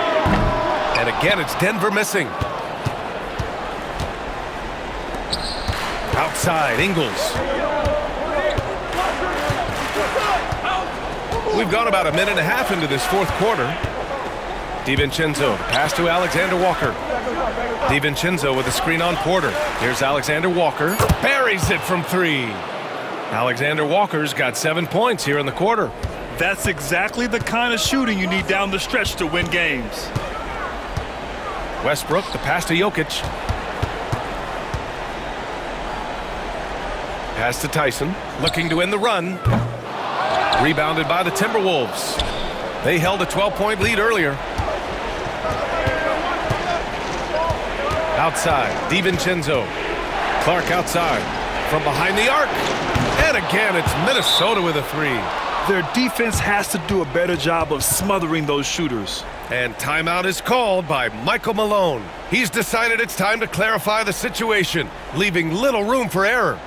And again, it's Denver missing. Outside, Ingles. We've gone about a minute and a half into this fourth quarter. DiVincenzo, pass to Alexander Walker. DiVincenzo with a screen on Porter. Here's Alexander Walker. Buries it from 3. Alexander Walker's got 7 points here in the quarter. That's exactly the kind of shooting you need down the stretch to win games. Westbrook, the pass to Jokic. Pass to Tyson, looking to end the run. Rebounded by the Timberwolves. They held a 12-point lead earlier. Outside, DiVincenzo. Clark outside, from behind the arc. And again, it's Minnesota with a 3. Their defense has to do a better job of smothering those shooters. And timeout is called by Michael Malone. He's decided it's time to clarify the situation, leaving little room for error.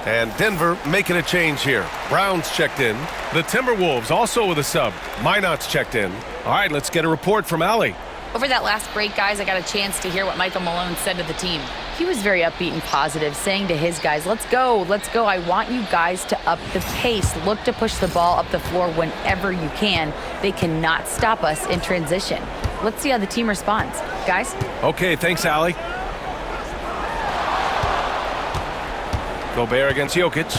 And Denver making a change here. Brown's checked in. The Timberwolves also with a sub. Minot's checked in. All right, let's get a report from Allie. Over that last break, guys, I got a chance to hear what Michael Malone said to the team. He was very upbeat and positive, saying to his guys, let's go. I want you guys to up the pace. Look to push the ball up the floor whenever you can. They cannot stop us in transition. Let's see how the team responds. Guys? Okay, thanks, Allie. Gobert against Jokic.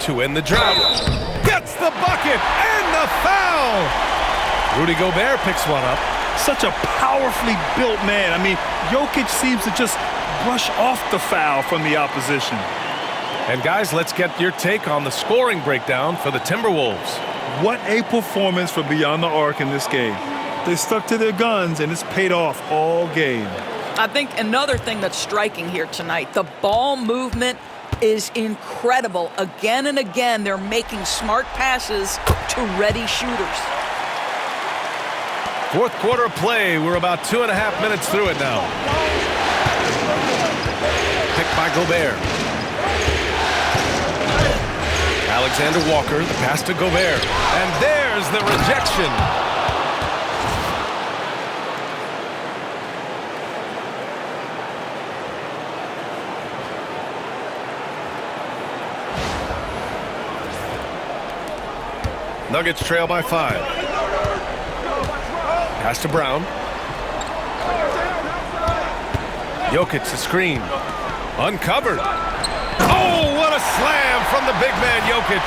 to end the drought. Gets the bucket and the foul. Rudy Gobert picks one up. Such a powerfully built man. I mean, Jokic seems to just brush off the foul from the opposition. And guys, let's get your take on the scoring breakdown for the Timberwolves. What a performance for Beyond the Arc in this game. They stuck to their guns, and it's paid off all game. I think another thing that's striking here tonight, the ball movement is incredible. Again and again, they're making smart passes to ready shooters. Fourth quarter of play. We're about 2.5 minutes through it now. Picked by Gobert. Alexander Walker, the pass to Gobert. And there's the rejection. Nuggets trail by 5. Pass to Brown. Jokic, the screen. Uncovered. Oh, what a slam from the big man, Jokic.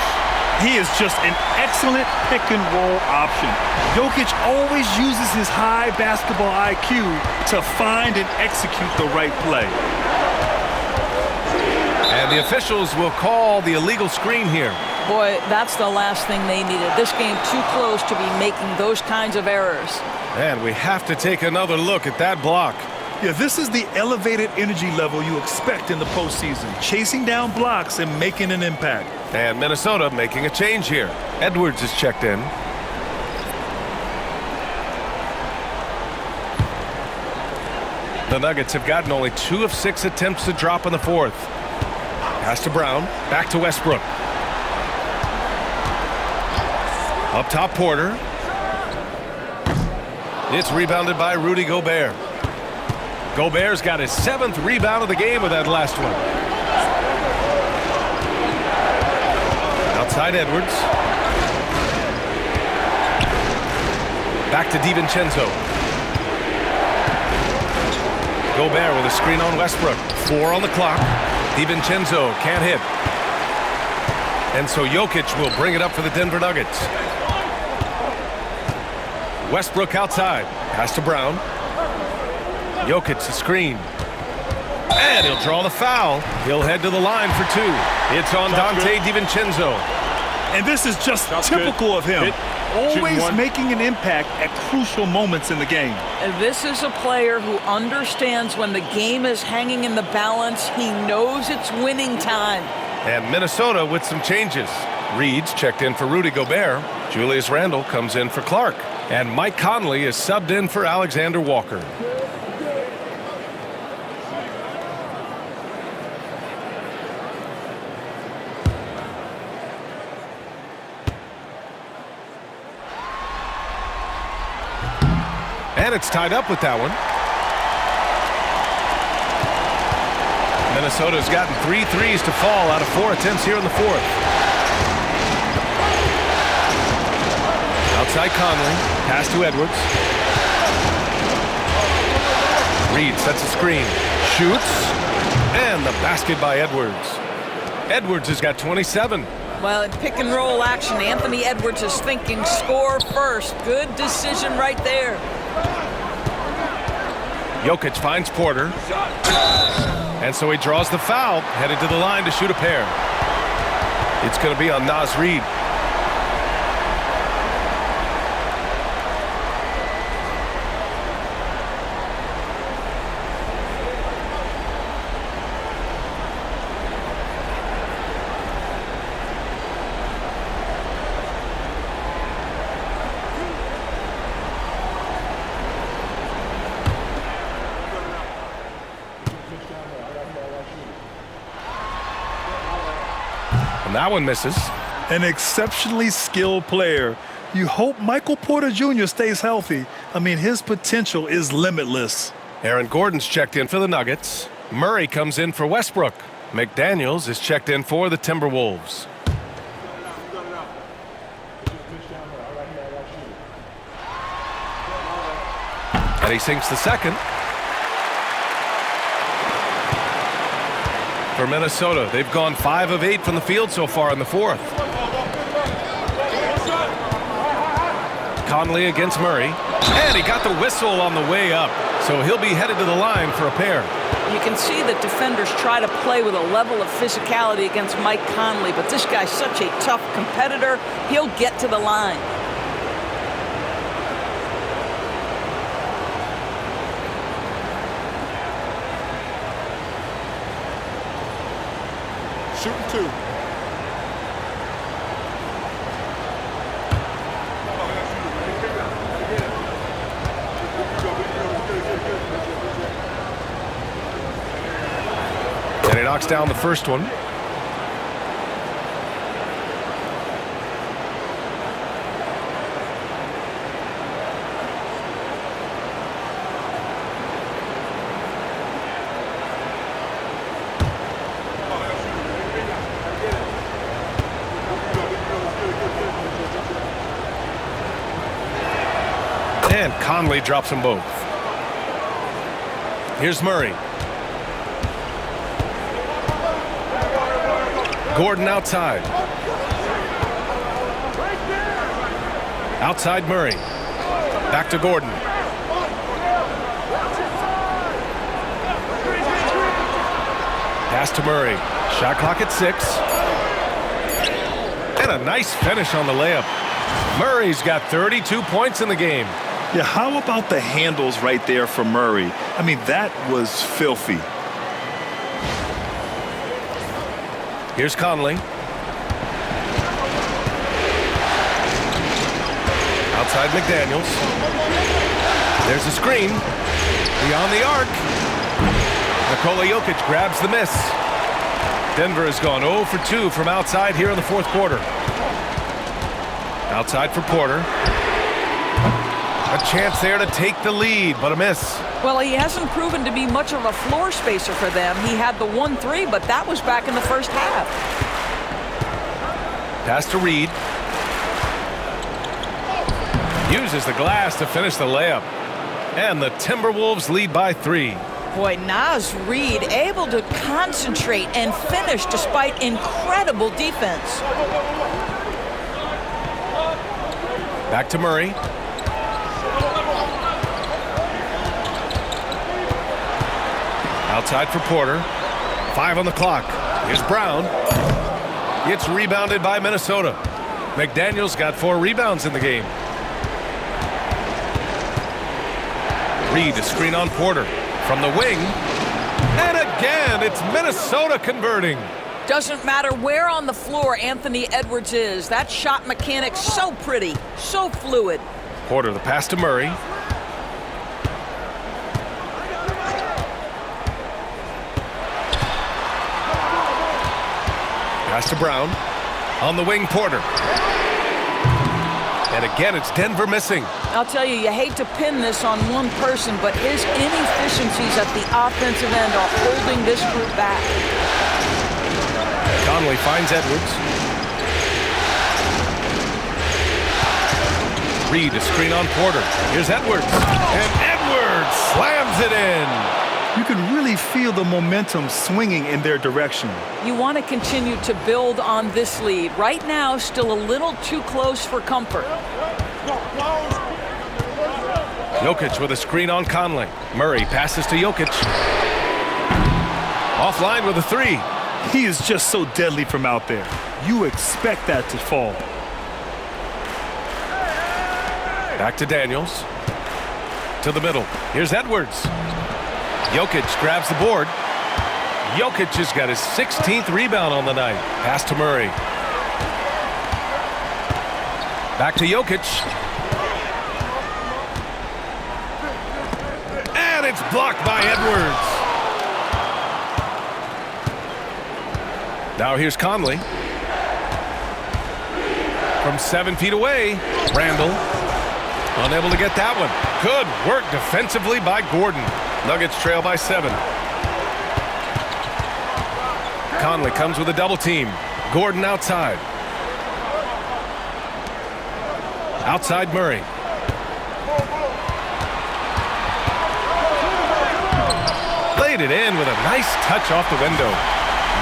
He is just an excellent pick-and-roll option. Jokic always uses his high basketball IQ to find and execute the right play. And the officials will call the illegal screen here. Boy, that's the last thing they needed. This game too close to be making those kinds of errors. And we have to take another look at that block. Yeah, this is the elevated energy level you expect in the postseason, chasing down blocks and making an impact. And Minnesota making a change here. Edwards is checked in. The Nuggets have gotten only 2 of 6 attempts to drop in the fourth. Pass to Brown, back to Westbrook. Up top, Porter. It's rebounded by Rudy Gobert. Gobert's got his 7th rebound of the game with that last one. Outside Edwards. Back to DiVincenzo. Gobert with a screen on Westbrook. 4 on the clock. DiVincenzo can't hit. And so Jokic will bring it up for the Denver Nuggets. Westbrook outside. Pass to Brown. Jokic the screen. And he'll draw the foul. He'll head to the line for 2. It's on Dante DiVincenzo. And this is just typical of him. Always making an impact at crucial moments in the game. And this is a player who understands when the game is hanging in the balance. He knows it's winning time. And Minnesota with some changes. Reed's checked in for Rudy Gobert. Julius Randle comes in for Clark. And Mike Conley is subbed in for Alexander Walker. And it's tied up with that one. Minnesota's gotten 3 threes to fall out of 4 attempts here in the fourth. Outside Conley. Pass to Edwards. Reed sets a screen. Shoots. And the basket by Edwards. Edwards has got 27. Well, in pick and roll action, Anthony Edwards is thinking score first. Good decision right there. Jokic finds Porter. And so he draws the foul, headed to the line to shoot a pair. It's going to be on Naz Reid. And that one misses. An exceptionally skilled player. You hope Michael Porter Jr. stays healthy. I mean, his potential is limitless. Aaron Gordon's checked in for the Nuggets. Murray comes in for Westbrook. McDaniels is checked in for the Timberwolves. And he sinks the second. for Minnesota. They've gone 5 of 8 from the field so far in the fourth. Conley against Murray. And he got the whistle on the way up. So he'll be headed to the line for a pair. You can see that defenders try to play with a level of physicality against Mike Conley, but this guy's such a tough competitor, he'll get to the line. Shooting 2. And he knocks down the first one. And Conley drops them both. Here's Murray. Gordon outside. Outside Murray. Back to Gordon. Pass to Murray. Shot clock at 6. And a nice finish on the layup. Murray's got 32 points in the game. Yeah, how about the handles right there for Murray? I mean, that was filthy. Here's Conley. Outside McDaniels. There's a screen. Beyond the arc. Nikola Jokic grabs the miss. Denver has gone 0 for 2 from outside here in the fourth quarter. Outside for Porter. A chance there to take the lead, but a miss. Well, he hasn't proven to be much of a floor spacer for them. He had the 1-3, but that was back in the first half. Pass to Reed. Uses the glass to finish the layup. And the Timberwolves lead by 3. Boy, Naz Reid able to concentrate and finish despite incredible defense. Back to Murray. Outside for Porter. 5 on the clock. Here's Brown. It's rebounded by Minnesota. McDaniels got 4 rebounds in the game. Reed to screen on Porter. From the wing. And again, it's Minnesota converting. Doesn't matter where on the floor Anthony Edwards is. That shot mechanic's so pretty, so fluid. Porter the pass to Murray. Pass to Brown. On the wing, Porter. And again, it's Denver missing. I'll tell you, you hate to pin this on one person, but his inefficiencies at the offensive end are holding this group back. Conley finds Edwards. Reed to screen on Porter. Here's Edwards. And Edwards slams it in. You can really feel the momentum swinging in their direction. You want to continue to build on this lead. Right now, still a little too close for comfort. Jokic with a screen on Conley. Murray passes to Jokic. Offline with a 3. He is just so deadly from out there. You expect that to fall. Back to Daniels. To the middle. Here's Edwards. Jokic grabs the board. Jokic has got his 16th rebound on the night. Pass to Murray. Back to Jokic. And it's blocked by Edwards. Now here's Conley. From 7 feet away, Randall. Unable to get that one. Good work defensively by Gordon. Nuggets trail by 7. Conley comes with a double team. Gordon outside. Outside Murray. Laid it in with a nice touch off the window.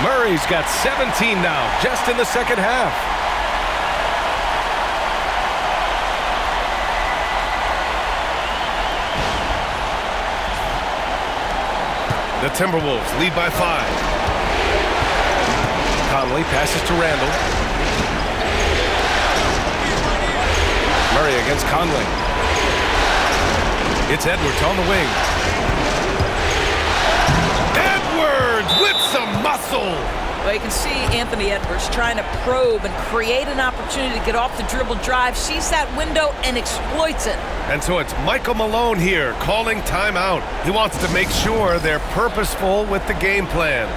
Murray's got 17 now, just in the second half. The Timberwolves lead by 5. Conley passes to Randall. Murray against Conley. It's Edwards on the wing. Edwards with some muscle. Well, you can see Anthony Edwards trying to probe and create an opportunity to get off the dribble drive, sees that window and exploits it. And so it's Michael Malone here calling timeout. He wants to make sure they're purposeful with the game plan.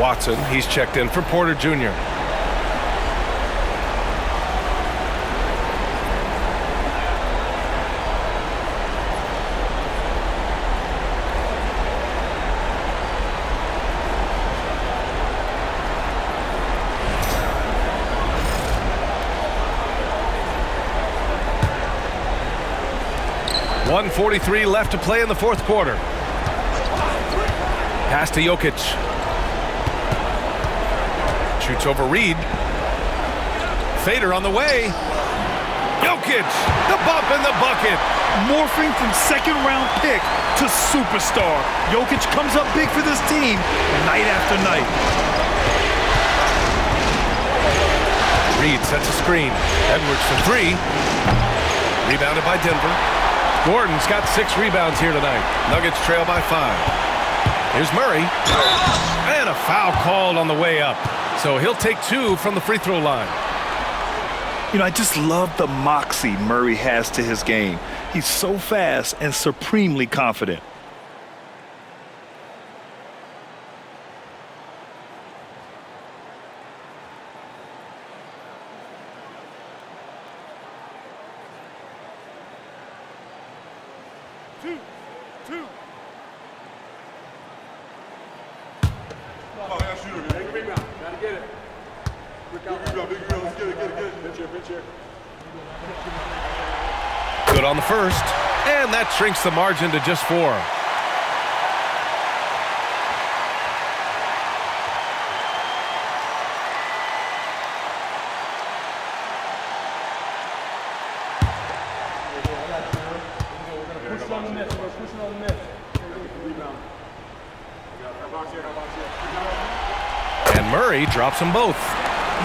Watson, he's checked in for Porter Jr. .143 left to play in the fourth quarter. Pass to Jokic. Shoots over Reed. Fader on the way. Jokic, the bump in the bucket. Morphing from second-round pick to superstar. Jokic comes up big for this team night after night. Reed sets a screen. Edwards for 3. Rebounded by Denver. Gordon's got 6 rebounds here tonight. Nuggets trail by 5. Here's Murray. And a foul called on the way up. So he'll take 2 from the free throw line. You know, I just love the moxie Murray has to his game. He's so fast and supremely confident. Good on the first, and that shrinks the margin to just 4. And Murray drops them both.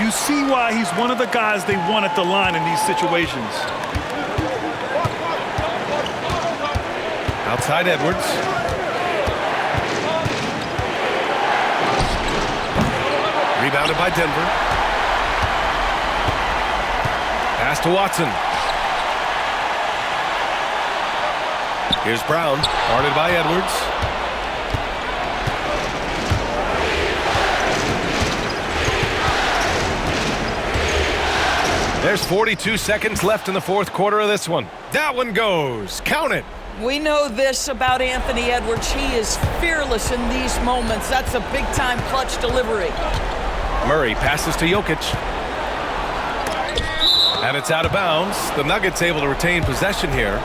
You see why he's one of the guys they want at the line in these situations. Outside Edwards. Rebounded by Denver. Pass to Watson. Here's Brown, guarded by Edwards. There's 42 seconds left in the fourth quarter of this one. That one goes. Count it. We know this about Anthony Edwards. He is fearless in these moments. That's a big-time clutch delivery. Murray passes to Jokic. And it's out of bounds. The Nuggets able to retain possession here.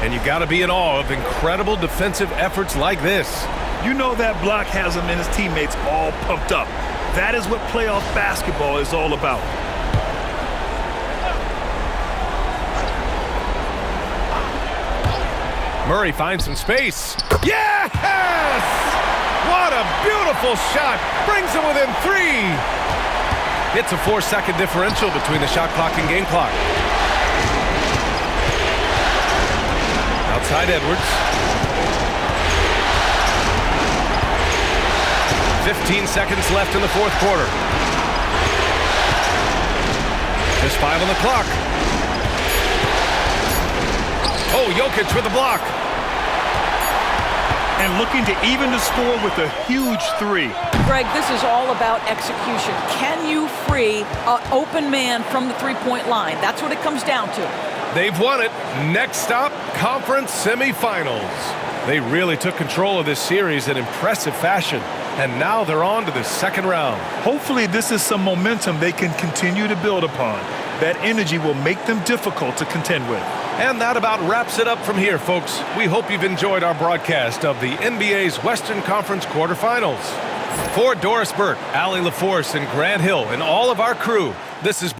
And you got to be in awe of incredible defensive efforts like this. You know that block has him and his teammates all pumped up. That is what playoff basketball is all about. Murray finds some space. Yes! What a beautiful shot. Brings him within 3. It's a 4-second differential between the shot clock and game clock. Outside Edwards. 15 seconds left in the fourth quarter. Just 5 on the clock. Oh, Jokic with the block. And looking to even the score with a huge 3. Greg, this is all about execution. Can you free an open man from the three-point line? That's what it comes down to. They've won it. Next stop, conference semifinals. They really took control of this series in impressive fashion, and now they're on to the second round. Hopefully this is some momentum they can continue to build upon. That energy will make them difficult to contend with. And that about wraps it up from here, folks. We hope you've enjoyed our broadcast of the NBA's Western Conference Quarterfinals. For Doris Burke, Allie LaForce, and Grant Hill, and all of our crew, this is